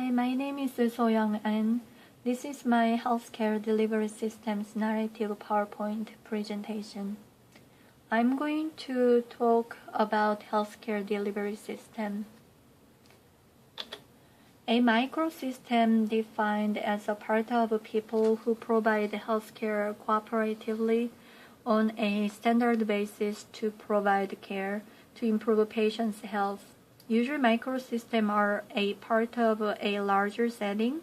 Hi, my name is Soyoung An. This is my healthcare delivery systems narrative PowerPoint presentation. I'm going to talk about healthcare delivery system. A microsystem defined as a part of people who provide healthcare cooperatively on a standard basis to provide care to improve patients' health. Usually microsystems are a part of a larger setting,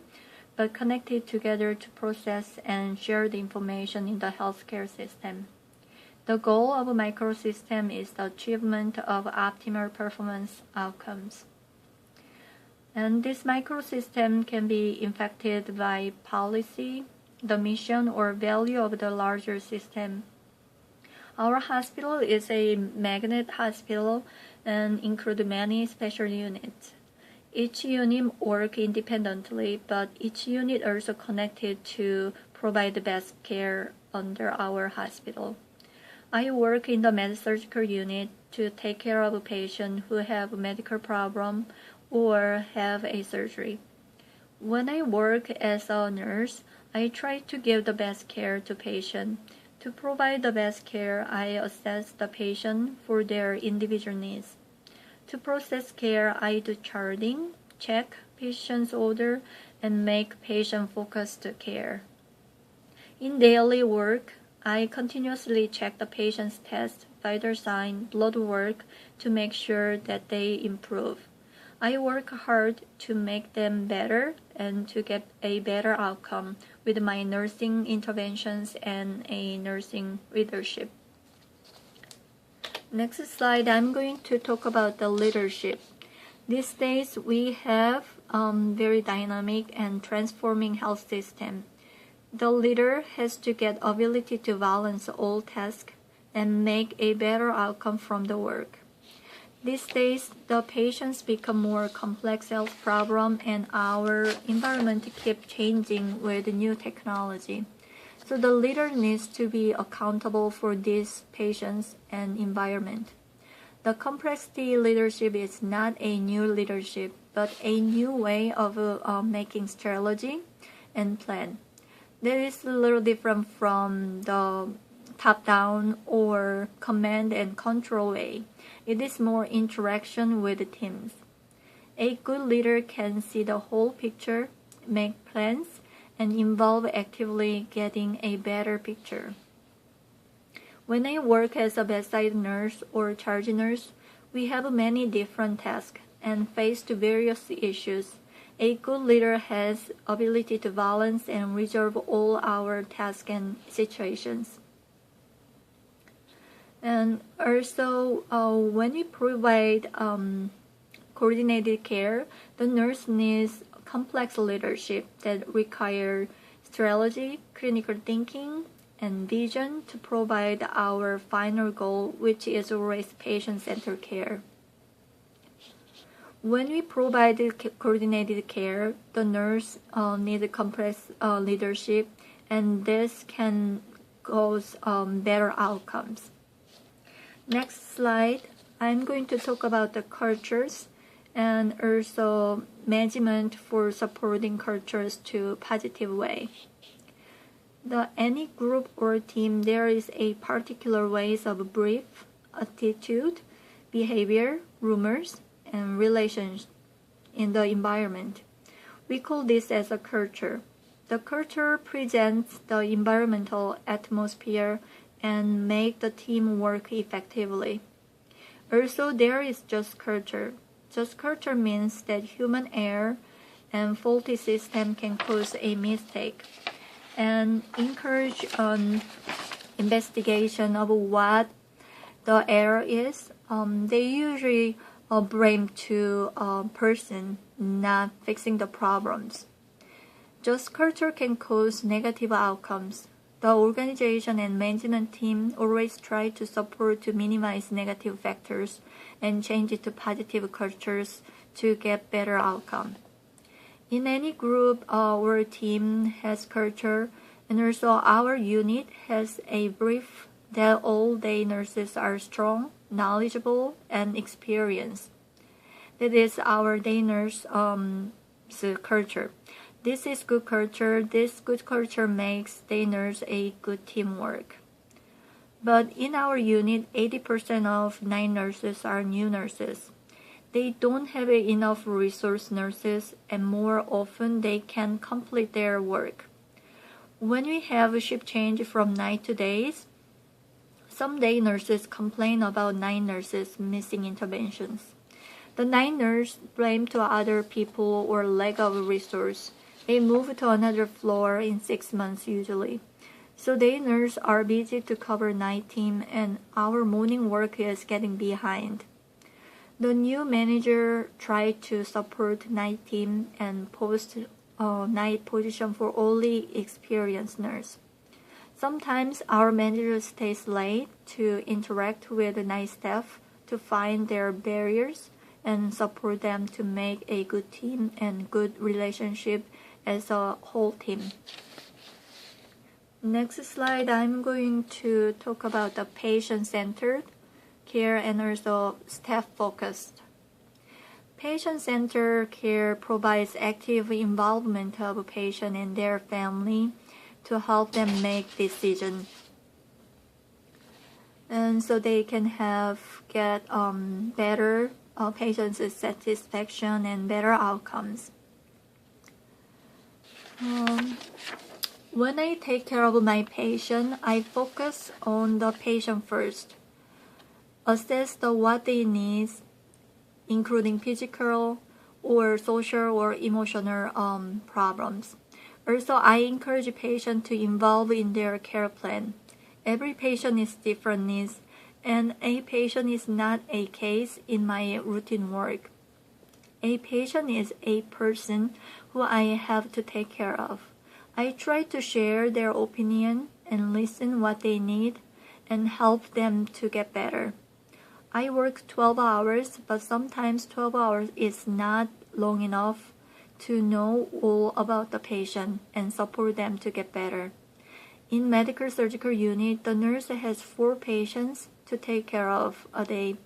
but connected together to process and share the information in the healthcare system. The goal of a microsystem is the achievement of optimal performance outcomes. And this microsystem can be affected by policy, the mission or value of the larger system. Our hospital is a magnet hospital and includes many special units. Each unit works independently, but each unit also connected to provide the best care under our hospital. I work in the med-surgical unit to take care of patients who have a medical problem or have a surgery. When I work as a nurse, I try to give the best care to patients. To provide the best care, I assess the patient for their individual needs. To process care, I do charting, check patient's order, and make patient-focused care. In daily work, I continuously check the patient's tests, vital signs, blood work to make sure that they improve. I work hard to make them better and to get a better outcome with my nursing interventions and a nursing leadership. Next slide, I'm going to talk about the leadership. These days, we have very dynamic and transforming health system. The leader has to get ability to balance all tasks and make a better outcome from the work. These days, the patients become more complex health problem and our environment keeps changing with new technology. So the leader needs to be accountable for these patients and environment. The complexity leadership is not a new leadership, but a new way of making strategy and plan. That is a little different from the top-down or command and control way. It is more interaction with the teams. A good leader can see the whole picture, make plans, and involve actively getting a better picture. When I work as a bedside nurse or charge nurse, we have many different tasks and face to various issues. A good leader has ability to balance and resolve all our tasks and situations. And also, when we provide coordinated care, the nurse needs complex leadership that require strategy, clinical thinking, and vision to provide our final goal, which is always patient-centered care. When we provide coordinated care, the nurse needs complex leadership, and this can cause better outcomes. Next slide, I'm going to talk about the cultures and also management for supporting cultures to positive way. Any group or team, there is a particular ways of brief, attitude, behavior, rumors, and relations in the environment. We call this as a culture. The culture presents the environmental atmosphere and make the team work effectively. Also, there is just culture. Just culture means that human error and faulty system can cause a mistake and encourage investigation of what the error is. They usually blame to a person not fixing the problems. Just culture can cause negative outcomes. The organization and management team always try to support to minimize negative factors and change it to positive cultures to get better outcome. In any group or team has culture, and also our unit has a brief that all day nurses are strong, knowledgeable, and experienced. That is, our day nurse culture. This is good culture. This good culture makes the nurse a good teamwork. But in our unit, 80% of night nurses are new nurses. They don't have enough resource nurses, and more often they can't complete their work. When we have a shift change from night to days, some day nurses complain about night nurses missing interventions. The night nurse blame to other people or lack of resource. They move to another floor in 6 months usually. So day nurses are busy to cover night team, and our morning work is getting behind. The new manager tried to support night team and post a night position for only experienced nurse. Sometimes our manager stays late to interact with the night staff to find their barriers and support them to make a good team and good relationship as a whole team. Next slide, I'm going to talk about the patient-centered care and also staff-focused. Patient-centered care provides active involvement of a patient and their family to help them make decisions. And so they can get better patient satisfaction and better outcomes. When I take care of my patient, I focus on the patient first. Assess what they need, including physical or social or emotional problems. Also, I encourage patients to involve in their care plan. Every patient is different needs, and a patient is not a case in my routine work. A patient is a person who I have to take care of. I try to share their opinion and listen what they need and help them to get better. I work 12 hours, but sometimes 12 hours is not long enough to know all about the patient and support them to get better. In medical surgical unit, the nurse has 4 patients to take care of a day.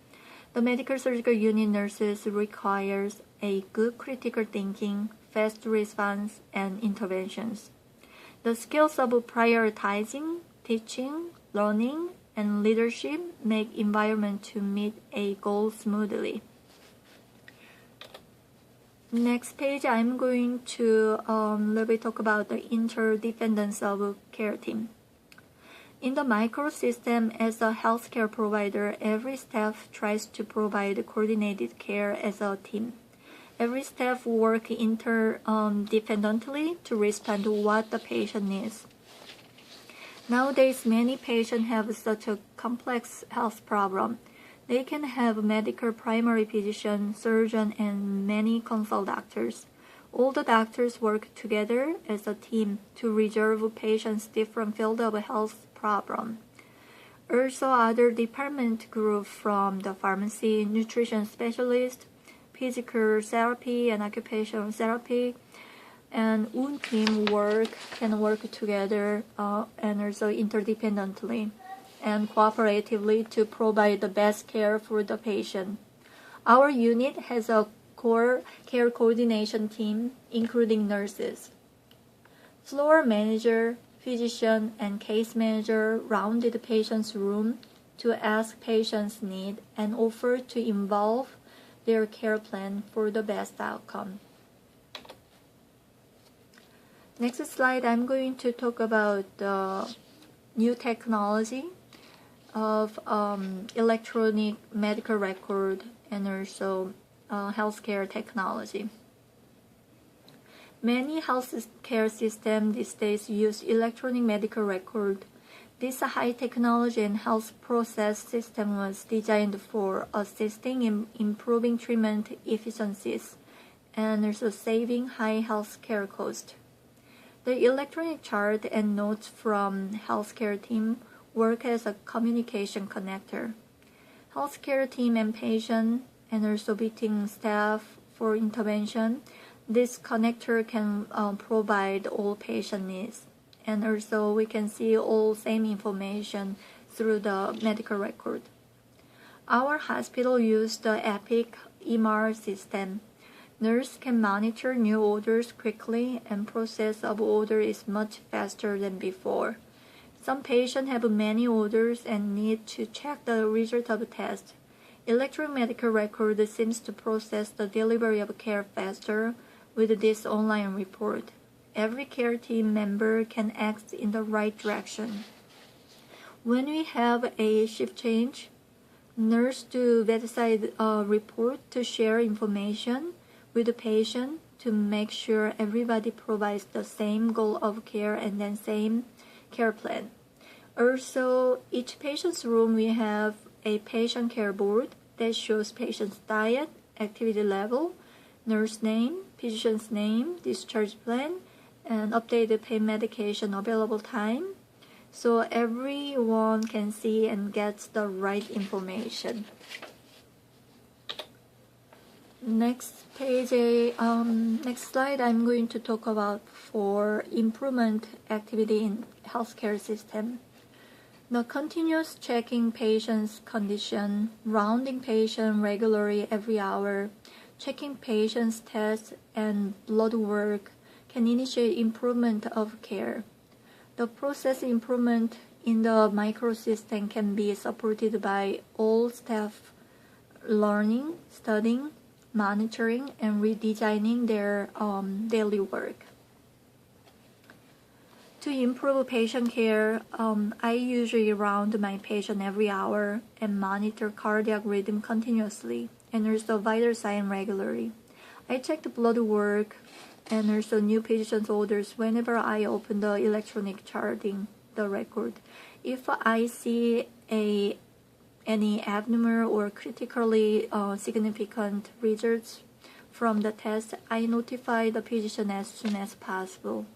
The medical surgical unit nurses requires a good critical thinking, fast response, and interventions. The skills of prioritizing, teaching, learning, and leadership make environment to meet a goal smoothly. Next page, I'm going to little bit talk about the interdependence of care team. In the microsystem, as a healthcare provider, every staff tries to provide coordinated care as a team. Every staff works interdependently to respond to what the patient needs. Nowadays, many patients have such a complex health problem. They can have medical primary physician, surgeon, and many consult doctors. All the doctors work together as a team to resolve patients' different field of health problem. Also, other department group from the pharmacy, nutrition specialist, physical therapy, and occupational therapy, and wound team can work together and also interdependently and cooperatively to provide the best care for the patient. Our unit has a core care coordination team, including nurses. Floor manager, physician, and case manager rounded the patient's room to ask patients' need and offer to involve their care plan for the best outcome. Next slide, I'm going to talk about the new technology of electronic medical record and also healthcare technology. Many healthcare systems these days use electronic medical record. This high technology and health process system was designed for assisting in improving treatment efficiencies and also saving high healthcare costs. The electronic chart and notes from healthcare team work as a communication connector. Healthcare team and patient and also between staff for intervention, this connector can provide all patient needs. And also we can see all same information through the medical record. Our hospital used the Epic EMR system. Nurse can monitor new orders quickly, and process of order is much faster than before. Some patients have many orders and need to check the result of a test. Electronic medical record seems to process the delivery of care faster with this online report. Every care team member can act in the right direction. When we have a shift change, nurse do bedside report to share information with the patient to make sure everybody provides the same goal of care and then same care plan. Also, each patient's room we have a patient care board that shows patient's diet, activity level, nurse name, physician's name, discharge plan, and updated pain medication available time, so everyone can see and get the right information. Next slide, I'm going to talk about for improvement activity in healthcare system. The continuous checking patient's condition, rounding patient regularly every hour, checking patient's tests and blood work can initiate improvement of care. The process improvement in the microsystem can be supported by all staff learning, studying, monitoring, and redesigning their daily work. To improve patient care, I usually round my patient every hour and monitor cardiac rhythm continuously and also vital sign regularly. I check the blood work and also new patient's orders whenever I open the electronic charting the record. If I see any abnormal or critically significant results from the test, I notify the physician as soon as possible.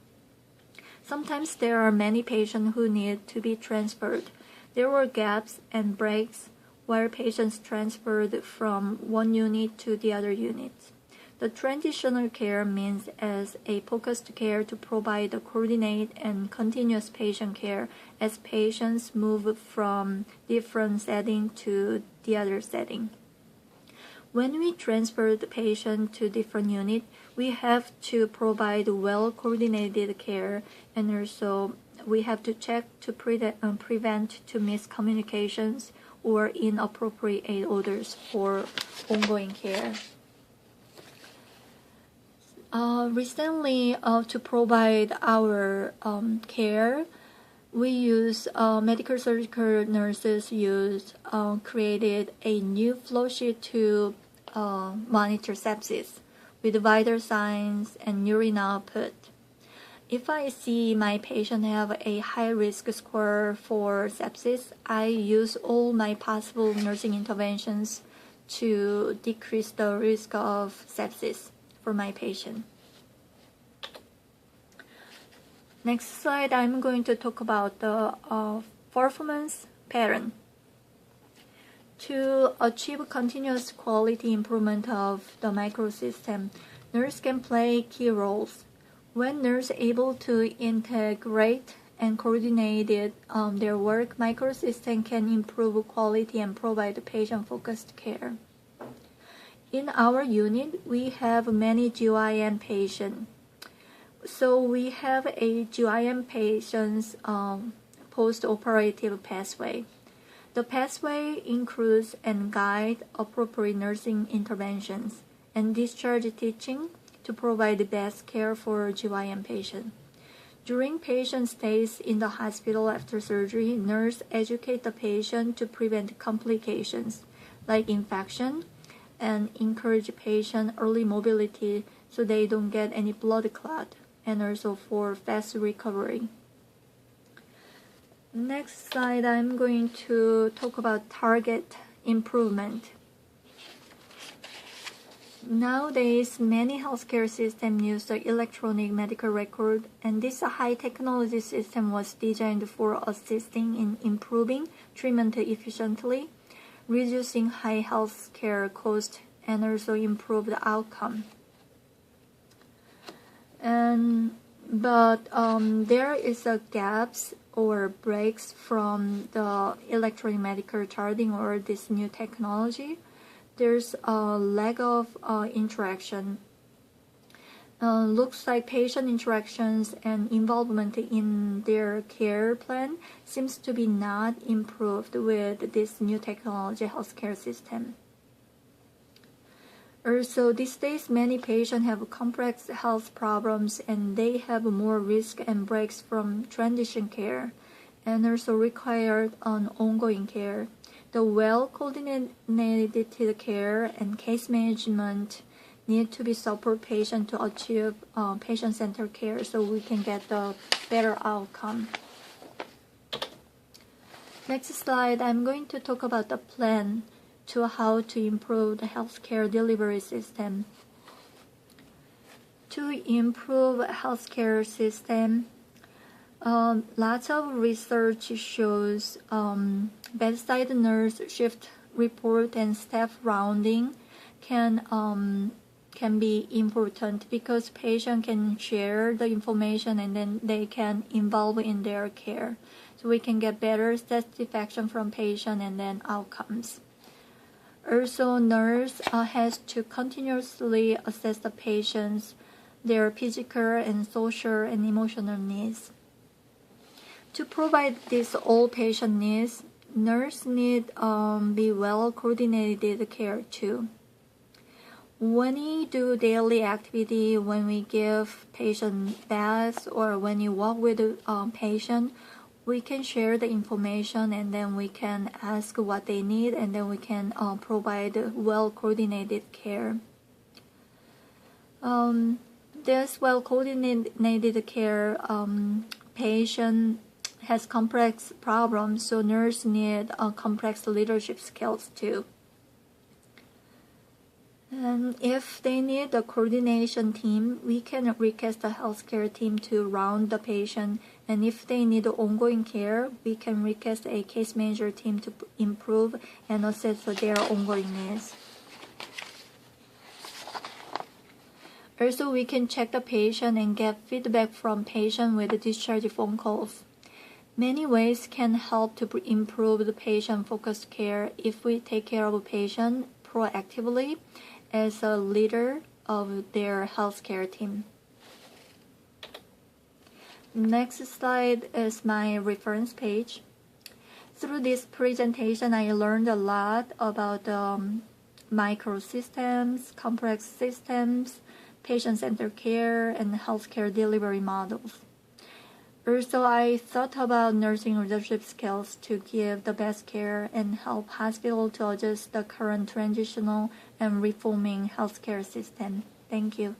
Sometimes there are many patients who need to be transferred. There were gaps and breaks while patients transferred from one unit to the other units. The transitional care means as a focused care to provide a coordinate and continuous patient care as patients move from different setting to the other setting. When we transfer the patient to different unit, we have to provide well-coordinated care, and also we have to check to prevent to miscommunications or inappropriate orders for ongoing care. Recently, to provide our care, we use medical surgical nurses created a new flow sheet to monitor sepsis with vital signs and urine output. If I see my patient have a high risk score for sepsis, I use all my possible nursing interventions to decrease the risk of sepsis for my patient. Next slide, I'm going to talk about the performance pattern. To achieve continuous quality improvement of the microsystem, nurse can play key roles. When nurse able to integrate and coordinate their work, microsystem can improve quality and provide patient-focused care. In our unit, we have many GYN patients. So we have a GYN patient's post-operative pathway. The pathway includes and guides appropriate nursing interventions and discharge teaching to provide the best care for GYN patient. During patient stays in the hospital after surgery, nurse educate the patient to prevent complications like infection and encourage patient early mobility so they don't get any blood clot, and also for fast recovery. Next slide, I'm going to talk about target improvement. Nowadays, many healthcare systems use the electronic medical record, and this high technology system was designed for assisting in improving treatment efficiently, reducing high healthcare costs, and also improve the outcome. But there is a gaps or breaks from the electronic medical charting or this new technology. There's a lack of interaction looks like patient interactions and involvement in their care plan seems to be not improved with this new technology healthcare system. Also, these days many patients have complex health problems and they have more risk and breaks from transition care and also required ongoing care. The well-coordinated care and case management need to be support patient to achieve patient-centered care so we can get the better outcome. Next slide, I'm going to talk about the plan to how to improve the healthcare delivery system. To improve healthcare system, lots of research shows bedside nurse shift report and staff rounding can be important because patient can share the information and then they can involve in their care. So we can get better satisfaction from patient and then outcomes. Also, nurse has to continuously assess the patients, their physical and social and emotional needs. To provide these all patient needs, nurse need be well coordinated care too. When we do daily activity, when we give patient baths or when you walk with the patient, we can share the information and then we can ask what they need and then we can provide well coordinated care. This well coordinated care, patient has complex problems, so nurse need complex leadership skills too. And if they need a coordination team, we can request a healthcare team to round the patient. And if they need ongoing care, we can request a case manager team to improve and assess their ongoing needs. Also, we can check the patient and get feedback from patient with discharge phone calls. Many ways can help to improve the patient-focused care if we take care of a patient proactively as a leader of their healthcare team. Next slide is my reference page. Through this presentation, I learned a lot about microsystems, complex systems, patient-centered care, and healthcare delivery models. Also, I thought about nursing leadership skills to give the best care and help hospitals to adjust the current transitional and reforming healthcare system. Thank you.